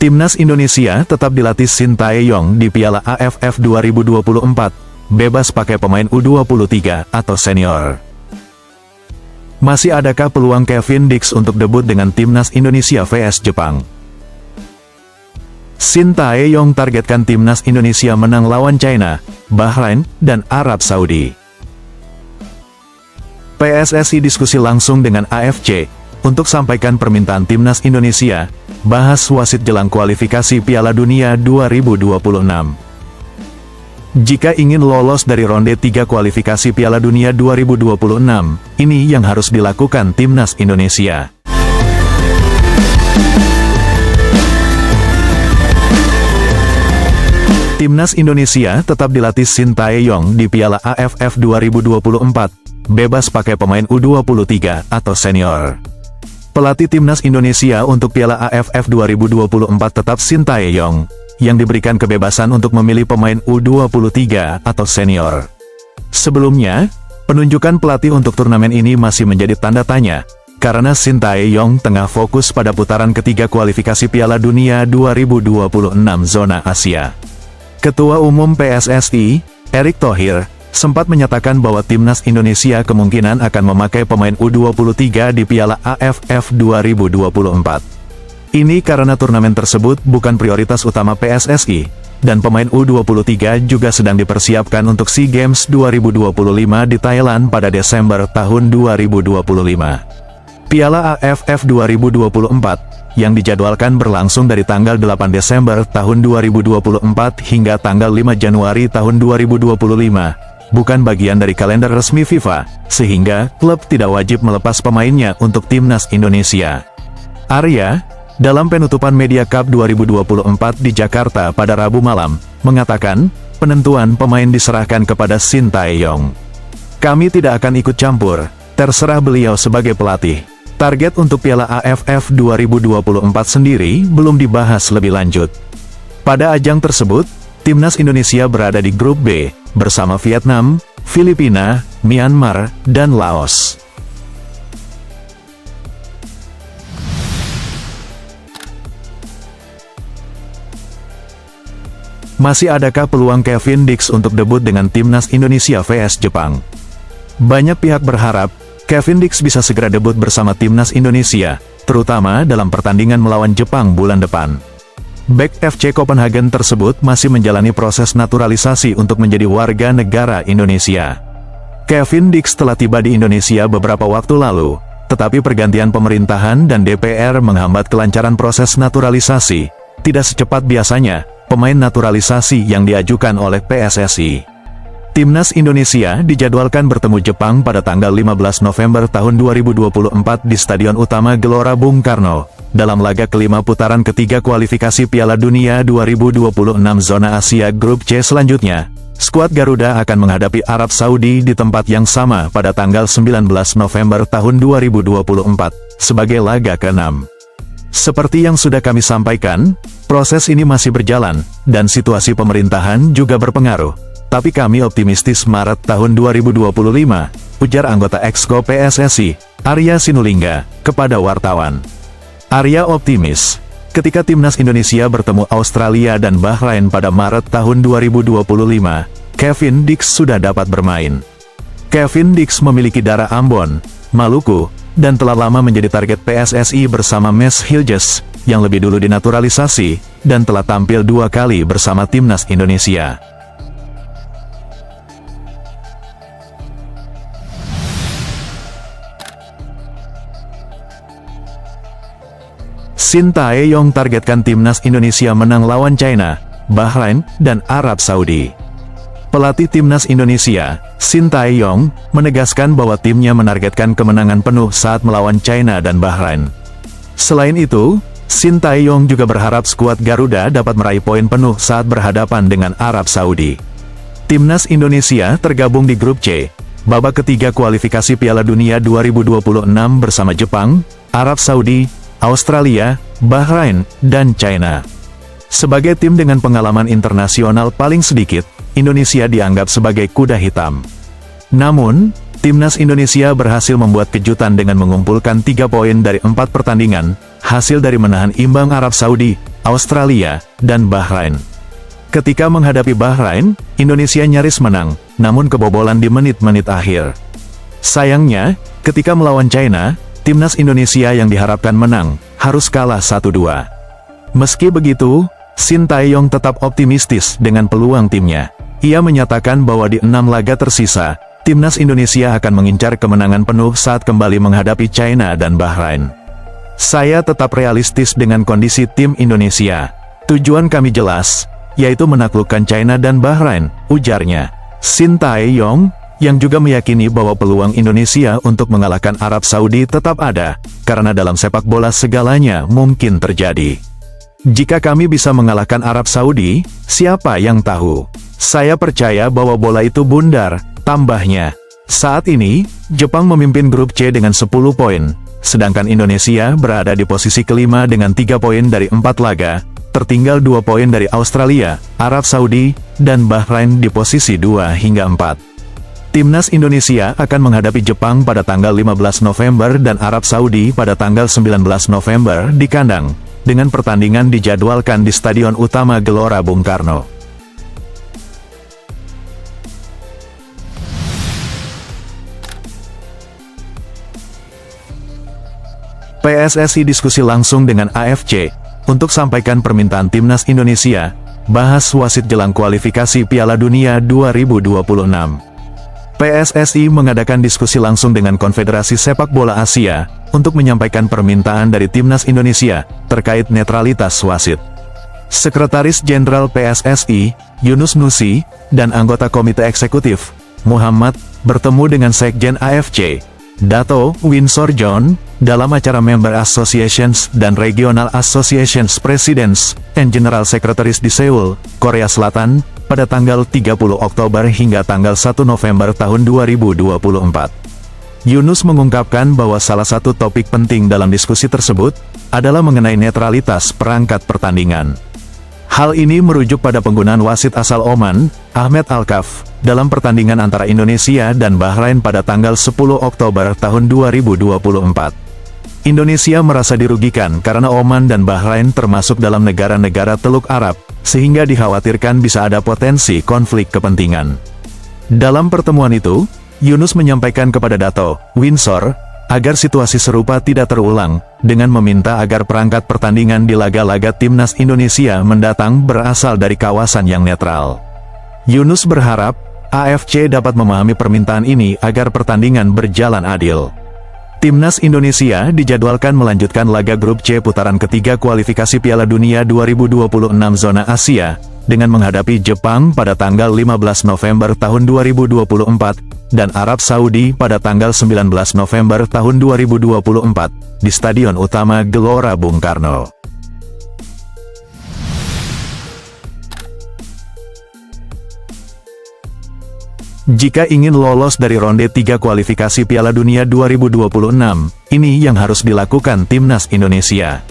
Timnas Indonesia tetap dilatih Shin Tae-yong di Piala AFF 2024, bebas pakai pemain U23 atau senior. Masih adakah peluang Kevin Dix untuk debut dengan Timnas Indonesia vs Jepang? Shin Tae-yong targetkan Timnas Indonesia menang lawan China, Bahrain, dan Arab Saudi. PSSI diskusi langsung dengan AFC untuk sampaikan permintaan Timnas Indonesia, bahas wasit jelang kualifikasi Piala Dunia 2026. Jika ingin lolos dari ronde 3 kualifikasi Piala Dunia 2026, ini yang harus dilakukan Timnas Indonesia. Timnas Indonesia tetap dilatih Shin Tae-yong di Piala AFF 2024, bebas pakai pemain U23 atau senior. Pelatih Timnas Indonesia untuk Piala AFF 2024 tetap Shin Tae-yong, yang diberikan kebebasan untuk memilih pemain U23 atau senior. Sebelumnya, penunjukan pelatih untuk turnamen ini masih menjadi tanda tanya, karena Shin Tae-yong tengah fokus pada putaran ketiga kualifikasi Piala Dunia 2026 zona Asia. Ketua Umum PSSI, Erick Thohir, sempat menyatakan bahwa Timnas Indonesia kemungkinan akan memakai pemain U23 di Piala AFF 2024. Ini karena turnamen tersebut bukan prioritas utama PSSI, dan pemain U23 juga sedang dipersiapkan untuk SEA Games 2025 di Thailand pada Desember tahun 2025. Piala AFF 2024, yang dijadwalkan berlangsung dari tanggal 8 Desember tahun 2024 hingga tanggal 5 Januari tahun 2025, bukan bagian dari kalender resmi FIFA, sehingga klub tidak wajib melepas pemainnya untuk Timnas Indonesia. Arya, dalam penutupan Media Cup 2024 di Jakarta pada Rabu malam, mengatakan, penentuan pemain diserahkan kepada Shin Tae-yong. Kami tidak akan ikut campur, terserah beliau sebagai pelatih. Target untuk Piala AFF 2024 sendiri belum dibahas lebih lanjut. Pada ajang tersebut, Timnas Indonesia berada di grup B, bersama Vietnam, Filipina, Myanmar, dan Laos. Masih adakah peluang Kevin Dix untuk debut dengan Timnas Indonesia vs Jepang? Banyak pihak berharap, Kevin Dix bisa segera debut bersama Timnas Indonesia, terutama dalam pertandingan melawan Jepang bulan depan. Bek FC Copenhagen tersebut masih menjalani proses naturalisasi untuk menjadi warga negara Indonesia. Kevin Dix telah tiba di Indonesia beberapa waktu lalu, tetapi pergantian pemerintahan dan DPR menghambat kelancaran proses naturalisasi. Tidak secepat biasanya, pemain naturalisasi yang diajukan oleh PSSI. Timnas Indonesia dijadwalkan bertemu Jepang pada tanggal 15 November tahun 2024 di Stadion Utama Gelora Bung Karno, dalam laga kelima putaran ketiga kualifikasi Piala Dunia 2026 zona Asia Grup C selanjutnya. Skuad Garuda akan menghadapi Arab Saudi di tempat yang sama pada tanggal 19 November tahun 2024, sebagai laga ke-6. Seperti yang sudah kami sampaikan, proses ini masih berjalan, dan situasi pemerintahan juga berpengaruh. Tapi kami optimistis Maret tahun 2025, ujar anggota Exco PSSI, Arya Sinulinga, kepada wartawan. Arya optimis, ketika Timnas Indonesia bertemu Australia dan Bahrain pada Maret tahun 2025, Kevin Dix sudah dapat bermain. Kevin Dix memiliki darah Ambon, Maluku, dan telah lama menjadi target PSSI bersama Mes Hilges, yang lebih dulu dinaturalisasi, dan telah tampil 2 kali bersama Timnas Indonesia. Shin Tae-yong targetkan Timnas Indonesia menang lawan China, Bahrain, dan Arab Saudi. Pelatih Timnas Indonesia, Shin Tae-yong, menegaskan bahwa timnya menargetkan kemenangan penuh saat melawan China dan Bahrain. Selain itu, Shin Tae-yong juga berharap skuad Garuda dapat meraih poin penuh saat berhadapan dengan Arab Saudi. Timnas Indonesia tergabung di grup C, babak ketiga kualifikasi Piala Dunia 2026 bersama Jepang, Arab Saudi, Australia, Bahrain, dan China. Sebagai tim dengan pengalaman internasional paling sedikit, Indonesia dianggap sebagai kuda hitam. Namun, Timnas Indonesia berhasil membuat kejutan dengan mengumpulkan 3 poin dari 4 pertandingan, hasil dari menahan imbang Arab Saudi, Australia, dan Bahrain. Ketika menghadapi Bahrain, Indonesia nyaris menang, namun kebobolan di menit-menit akhir. Sayangnya, ketika melawan China, timnas Indonesia yang diharapkan menang, harus kalah 1-2. Meski begitu, Shin Tae-yong tetap optimistis dengan peluang timnya. Ia menyatakan bahwa di 6 laga tersisa, timnas Indonesia akan mengincar kemenangan penuh saat kembali menghadapi China dan Bahrain. Saya tetap realistis dengan kondisi tim Indonesia. Tujuan kami jelas, yaitu menaklukkan China dan Bahrain, ujarnya. Shin Tae-yong, yang juga meyakini bahwa peluang Indonesia untuk mengalahkan Arab Saudi tetap ada, karena dalam sepak bola segalanya mungkin terjadi. Jika kami bisa mengalahkan Arab Saudi, siapa yang tahu? Saya percaya bahwa bola itu bundar, tambahnya. Saat ini, Jepang memimpin grup C dengan 10 poin, sedangkan Indonesia berada di posisi kelima dengan 3 poin dari 4 laga, tertinggal 2 poin dari Australia, Arab Saudi, dan Bahrain di posisi 2 hingga 4. Timnas Indonesia akan menghadapi Jepang pada tanggal 15 November dan Arab Saudi pada tanggal 19 November di kandang, dengan pertandingan dijadwalkan di Stadion Utama Gelora Bung Karno. PSSI diskusi langsung dengan AFC, untuk sampaikan permintaan timnas Indonesia, bahas wasit jelang kualifikasi Piala Dunia 2026. PSSI mengadakan diskusi langsung dengan Konfederasi Sepak Bola Asia, untuk menyampaikan permintaan dari timnas Indonesia, terkait netralitas wasit. Sekretaris Jenderal PSSI, Yunus Nusi, dan anggota Komite Eksekutif, Muhammad, bertemu dengan Sekjen AFC, Dato Winsor John, dalam acara Member Associations dan Regional Associations Presidents and General Secretaries di Seoul, Korea Selatan, pada tanggal 30 Oktober hingga tanggal 1 November tahun 2024. Yunus mengungkapkan bahwa salah satu topik penting dalam diskusi tersebut, adalah mengenai netralitas perangkat pertandingan. Hal ini merujuk pada penggunaan wasit asal Oman, Ahmed Alkaf, dalam pertandingan antara Indonesia dan Bahrain pada tanggal 10 Oktober tahun 2024. Indonesia merasa dirugikan karena Oman dan Bahrain termasuk dalam negara-negara Teluk Arab, sehingga dikhawatirkan bisa ada potensi konflik kepentingan. Dalam pertemuan itu, Yunus menyampaikan kepada Dato Winsor, agar situasi serupa tidak terulang, dengan meminta agar perangkat pertandingan di laga-laga timnas Indonesia mendatang berasal dari kawasan yang netral. Yunus berharap, AFC dapat memahami permintaan ini agar pertandingan berjalan adil. Timnas Indonesia dijadwalkan melanjutkan laga grup C putaran ketiga kualifikasi Piala Dunia 2026 zona Asia, dengan menghadapi Jepang pada tanggal 15 November tahun 2024, dan Arab Saudi pada tanggal 19 November tahun 2024, di Stadion Utama Gelora Bung Karno. Jika ingin lolos dari ronde 3 kualifikasi Piala Dunia 2026, ini yang harus dilakukan timnas Indonesia.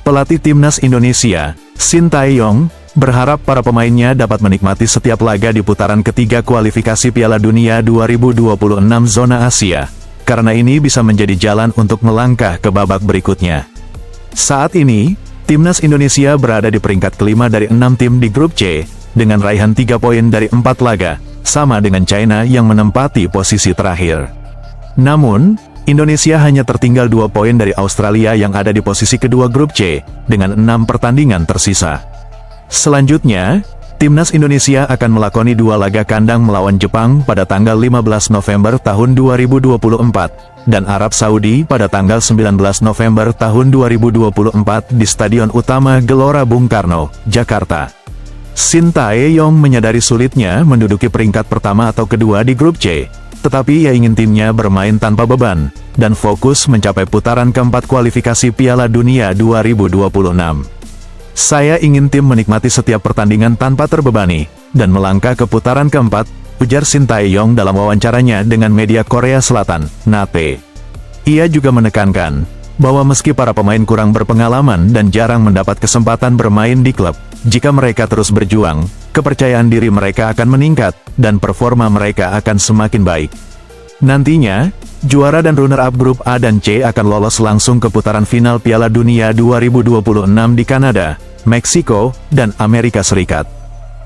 Pelatih timnas Indonesia, Shin Tae-yong, berharap para pemainnya dapat menikmati setiap laga di putaran ketiga kualifikasi Piala Dunia 2026 zona Asia, karena ini bisa menjadi jalan untuk melangkah ke babak berikutnya. Saat ini, timnas Indonesia berada di peringkat kelima dari 6 tim di grup C, dengan raihan 3 poin dari 4 laga, sama dengan China yang menempati posisi terakhir. Namun, Indonesia hanya tertinggal 2 poin dari Australia yang ada di posisi kedua grup C, dengan 6 pertandingan tersisa. Selanjutnya, timnas Indonesia akan melakoni 2 laga kandang melawan Jepang pada tanggal 15 November tahun 2024, dan Arab Saudi pada tanggal 19 November tahun 2024 di Stadion Utama Gelora Bung Karno, Jakarta. Shin Tae-yong menyadari sulitnya menduduki peringkat pertama atau kedua di grup C, tetapi ia ingin timnya bermain tanpa beban, dan fokus mencapai putaran keempat kualifikasi Piala Dunia 2026. Saya ingin tim menikmati setiap pertandingan tanpa terbebani, dan melangkah ke putaran keempat, ujar Shin Tae-yong dalam wawancaranya dengan media Korea Selatan, NATE. Ia juga menekankan, bahwa meski para pemain kurang berpengalaman dan jarang mendapat kesempatan bermain di klub, jika mereka terus berjuang, kepercayaan diri mereka akan meningkat, dan performa mereka akan semakin baik. Nantinya, juara dan runner-up grup A dan C akan lolos langsung ke putaran final Piala Dunia 2026 di Kanada, Meksiko, dan Amerika Serikat.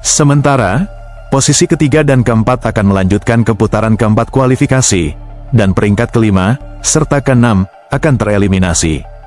Sementara, posisi ketiga dan keempat akan melanjutkan ke putaran keempat kualifikasi, dan peringkat kelima, serta keenam, akan tereliminasi.